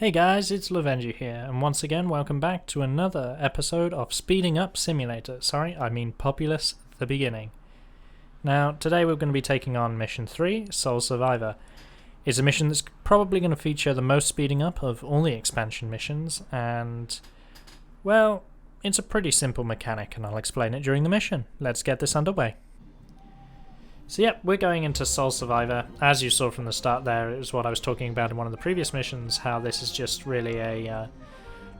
Hey guys, it's Lovenji here, and once again welcome back to another episode of Speeding Up Simulator. Sorry, I mean Populous, the beginning. Now, today we're going to be taking on Mission 3, Sole Survivor. It's a mission that's probably going to feature the most speeding up of all the expansion missions, and, well, it's a pretty simple mechanic, and I'll explain it during the mission. Let's get this underway. So yep, we're going into Sole Survivor. As you saw from the start there, it was what I was talking about in one of the previous missions, how this is just really a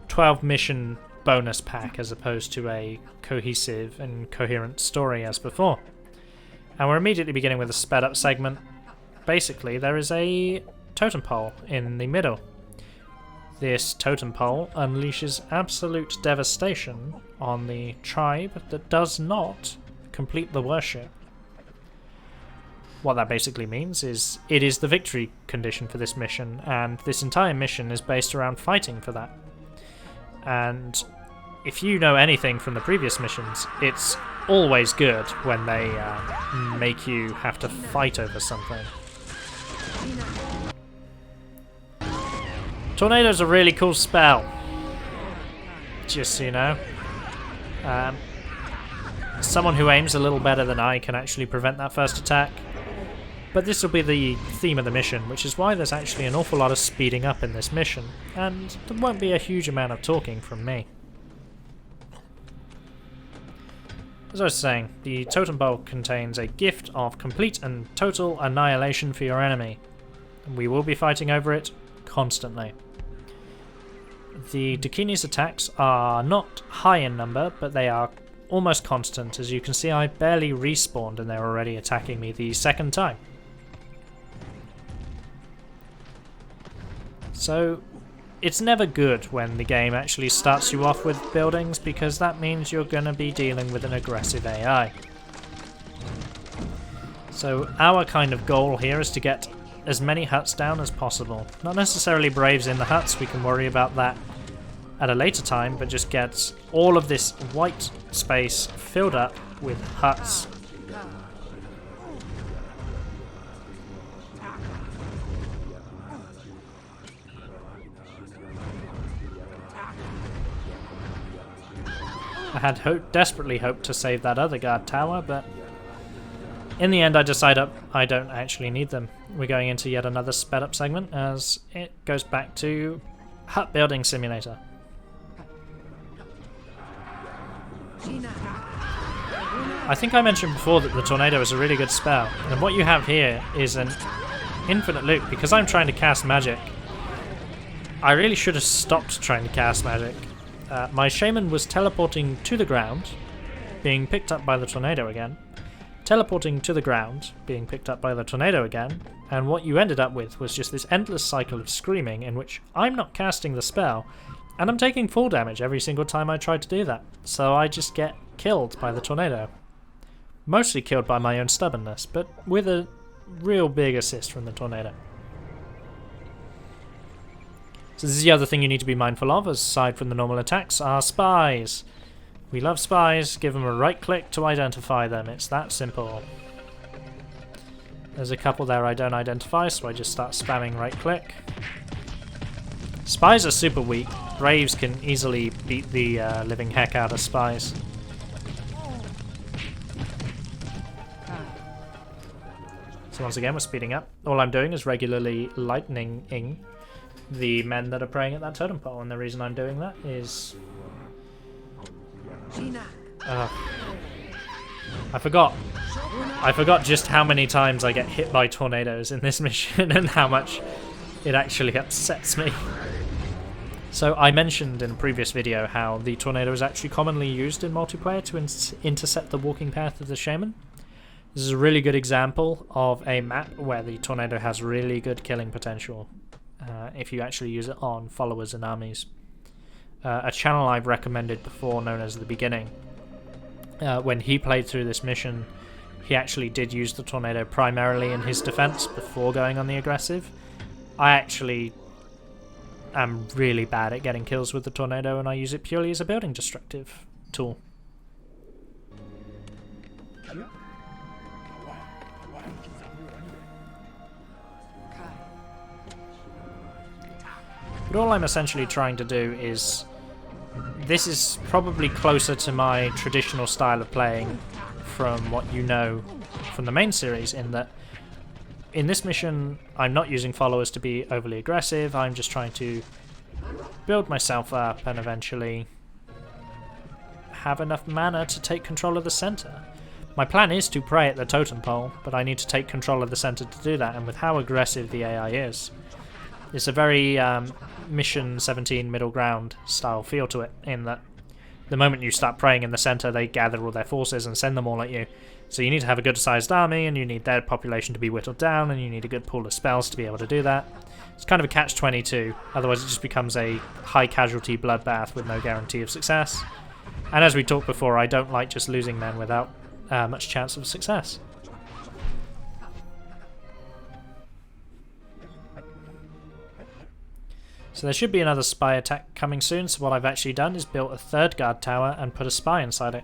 12 mission bonus pack as opposed to a cohesive and coherent story as before. And we're immediately beginning with a sped up segment. Basically, there is a totem pole in the middle. This totem pole unleashes absolute devastation on the tribe that does not complete the worship. What that basically means is it is the victory condition for this mission, and this entire mission is based around fighting for that. And if you know anything from the previous missions, it's always good when they make you have to fight over something. Tornado's a really cool spell, just so you know. Someone who aims a little better than I can actually prevent that first attack. But this will be the theme of the mission, which is why there's actually an awful lot of speeding up in this mission, and there won't be a huge amount of talking from me. As I was saying, the totem pole contains a gift of complete and total annihilation for your enemy, and we will be fighting over it constantly. The Dakini's attacks are not high in number, but they are almost constant. As you can see, I barely respawned and they're already attacking me the second time. So, it's never good when the game actually starts you off with buildings, because that means you're going to be dealing with an aggressive AI. So our kind of goal here is to get as many huts down as possible. Not necessarily Braves in the huts, we can worry about that at a later time, but just get all of this white space filled up with huts. I had desperately hoped to save that other guard tower, but in the end I decided I don't actually need them. We're going into yet another sped up segment as it goes back to hut building simulator. I think I mentioned before that the tornado is a really good spell, and what you have here is an infinite loop. Because I'm trying to cast magic, I really should have stopped trying to cast magic. My shaman was teleporting to the ground, being picked up by the tornado again, teleporting to the ground, being picked up by the tornado again, and what you ended up with was just this endless cycle of screaming in which I'm not casting the spell, and I'm taking full damage every single time I try to do that, so I just get killed by the tornado. Mostly killed by my own stubbornness, but with a real big assist from the tornado. So this is the other thing you need to be mindful of, aside from the normal attacks, are spies. We love spies, give them a right click to identify them, it's that simple. There's a couple there I don't identify, so I just start spamming right click. Spies are super weak, Braves can easily beat the living heck out of spies. So once again we're speeding up. All I'm doing is regularly lightning-ing the men that are praying at that totem pole, and the reason I'm doing that is I forgot just how many times I get hit by tornadoes in this mission and how much it actually upsets me. So I mentioned in a previous video how the tornado is actually commonly used in multiplayer to intercept the walking path of the shaman. This is a really good example of a map where the tornado has really good killing potential. If you actually use it on followers and armies. A channel I've recommended before, known as The Beginning, when he played through this mission, he actually did use the tornado primarily in his defense before going on the aggressive. I actually am really bad at getting kills with the tornado, and I use it purely as a building destructive tool. But all I'm essentially trying to do is... This is probably closer to my traditional style of playing from what you know from the main series, in that in this mission I'm not using followers to be overly aggressive. I'm just trying to build myself up and eventually have enough mana to take control of the center. My plan is to pray at the totem pole, but I need to take control of the center to do that, and with how aggressive the AI is, it's a very Mission 17 middle ground style feel to it, in that the moment you start praying in the center, they gather all their forces and send them all at you. So you need to have a good sized army, and you need their population to be whittled down, and you need a good pool of spells to be able to do that. It's kind of a catch-22, otherwise it just becomes a high casualty bloodbath with no guarantee of success. And as we talked before, I don't like just losing men without much chance of success. So there should be another spy attack coming soon, so what I've actually done is built a third guard tower and put a spy inside it.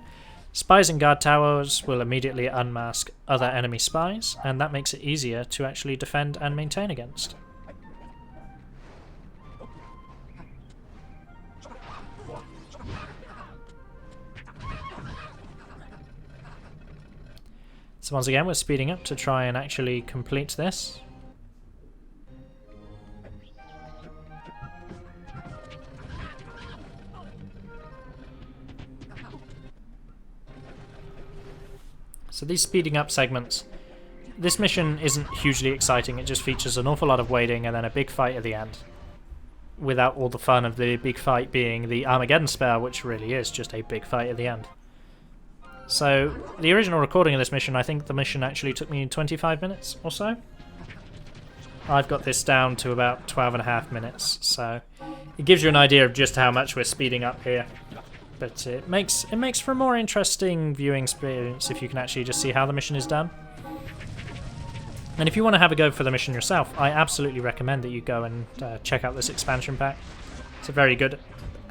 Spies in guard towers will immediately unmask other enemy spies, and that makes it easier to actually defend and maintain against. So once again, we're speeding up to try and actually complete this. So these speeding up segments, this mission isn't hugely exciting, it just features an awful lot of waiting and then a big fight at the end. Without all the fun of the big fight being the Armageddon spell, which really is just a big fight at the end. So, the original recording of this mission, I think the mission actually took me 25 minutes or so. I've got this down to about 12.5 minutes, so it gives you an idea of just how much we're speeding up here. But it makes for a more interesting viewing experience if you can actually just see how the mission is done. And if you want to have a go for the mission yourself, I absolutely recommend that you go and check out this expansion pack. It's a very good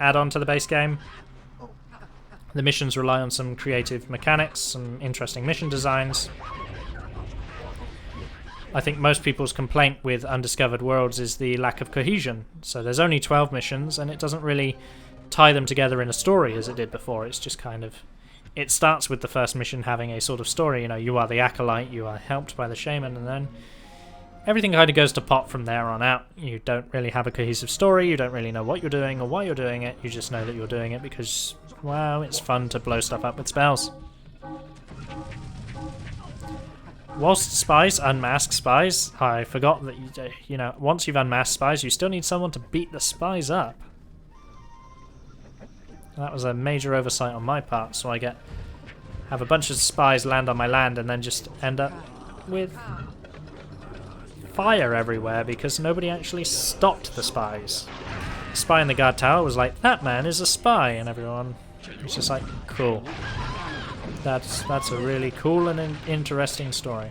add-on to the base game. The missions rely on some creative mechanics, some interesting mission designs. I think most people's complaint with Undiscovered Worlds is the lack of cohesion. So there's only 12 missions, and it doesn't really tie them together in a story as it did before. It's just kind of... It starts with the first mission having a sort of story. You know, you are the acolyte, you are helped by the shaman, and then everything kind of goes to pot from there on out. You don't really have a cohesive story, you don't really know what you're doing or why you're doing it, you just know that you're doing it because, wow, it's fun to blow stuff up with spells. Whilst spies unmask spies, I forgot that, you know, once you've unmasked spies, you still need someone to beat the spies up. That was a major oversight on my part, so I have a bunch of spies land on my land and then just end up with fire everywhere because nobody actually stopped the spies. The spy in the guard tower was like, that man is a spy, and everyone was just like, cool. That's a really cool and interesting story.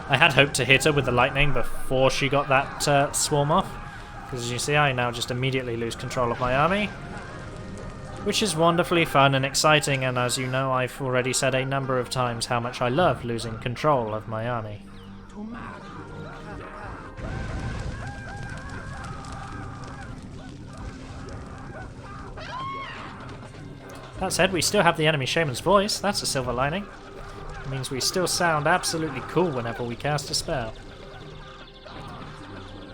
I had hoped to hit her with the lightning before she got that swarm off. Because as you see, I now just immediately lose control of my army, which is wonderfully fun and exciting, and as you know, I've already said a number of times how much I love losing control of my army. That said, we still have the enemy shaman's voice. That's a silver lining. It means we still sound absolutely cool whenever we cast a spell.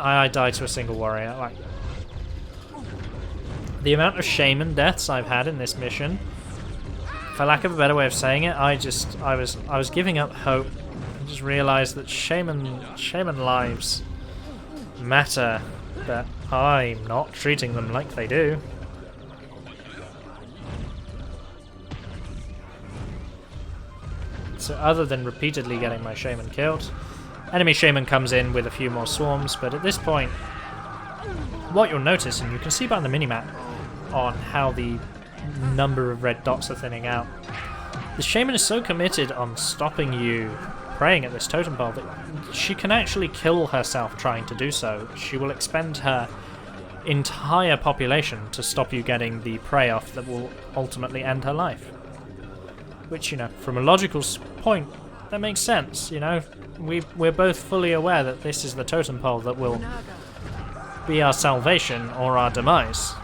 I die to a single warrior. Like, the amount of shaman deaths I've had in this mission, for lack of a better way of saying it, I was giving up hope. I just realised that shaman lives matter, but I'm not treating them like they do. So other than repeatedly getting my shaman killed, enemy shaman comes in with a few more swarms, but at this point, what you'll notice, and you can see by the minimap on how the number of red dots are thinning out, the shaman is so committed on stopping you praying at this totem pole that she can actually kill herself trying to do so. She will expend her entire population to stop you getting the prey off that will ultimately end her life. Which, you know, from a logical point, that makes sense, you know. We're both fully aware that this is the totem pole that will be our salvation or our demise.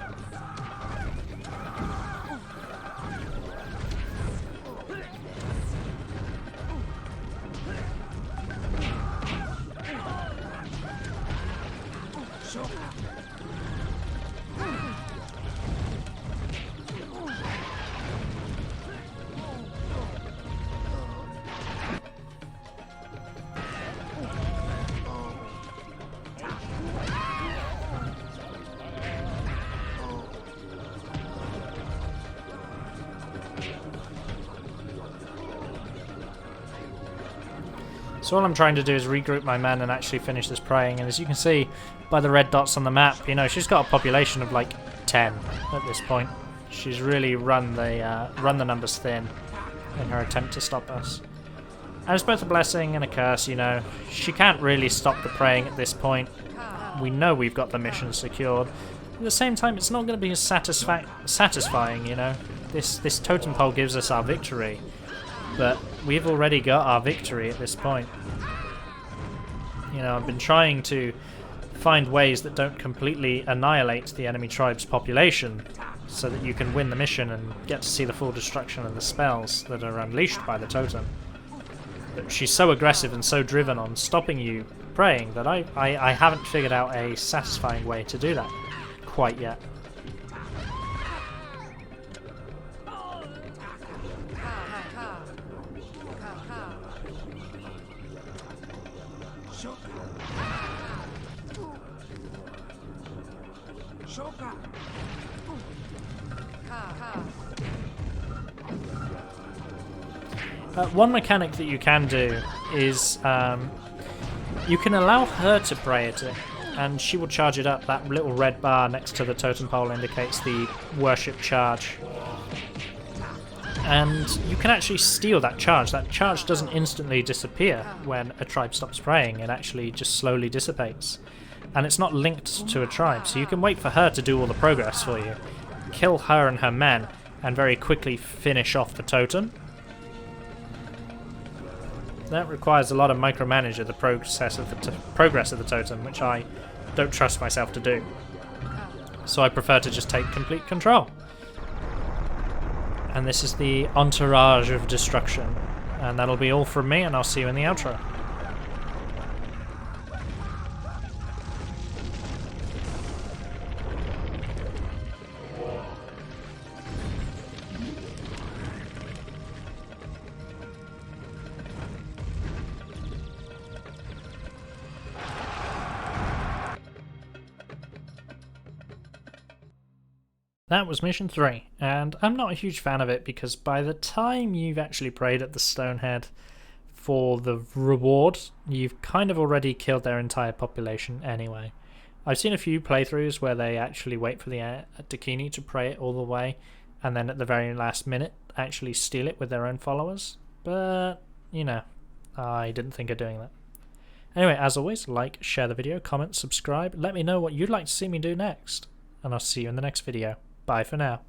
So all I'm trying to do is regroup my men and actually finish this praying, and as you can see by the red dots on the map, you know, she's got a population of like 10 at this point. She's really run the numbers thin in her attempt to stop us. And it's both a blessing and a curse, you know. She can't really stop the praying at this point. We know we've got the mission secured. At the same time, it's not going to be as satisfying, you know. This totem pole gives us our victory, but we've already got our victory at this point. You know, I've been trying to find ways that don't completely annihilate the enemy tribe's population so that you can win the mission and get to see the full destruction of the spells that are unleashed by the totem. But she's so aggressive and so driven on stopping you praying that I haven't figured out a satisfying way to do that quite yet. One mechanic that you can do is you can allow her to pray at it, and she will charge it up. That little red bar next to the totem pole indicates the worship charge. And you can actually steal that charge. That charge doesn't instantly disappear when a tribe stops praying. It actually just slowly dissipates. And it's not linked to a tribe, so you can wait for her to do all the progress for you. Kill her and her men, and very quickly finish off the totem. That requires a lot of micromanage of the progress of the totem, which I don't trust myself to do. So I prefer to just take complete control. And this is the entourage of destruction. And that'll be all from me, and I'll see you in the outro. That was Mission 3, and I'm not a huge fan of it because by the time you've actually prayed at the Stonehead for the reward, you've kind of already killed their entire population anyway. I've seen a few playthroughs where they actually wait for the Dakini to pray it all the way, and then at the very last minute actually steal it with their own followers, but, you know, I didn't think of doing that. Anyway, as always, like, share the video, comment, subscribe, let me know what you'd like to see me do next, and I'll see you in the next video. Bye for now.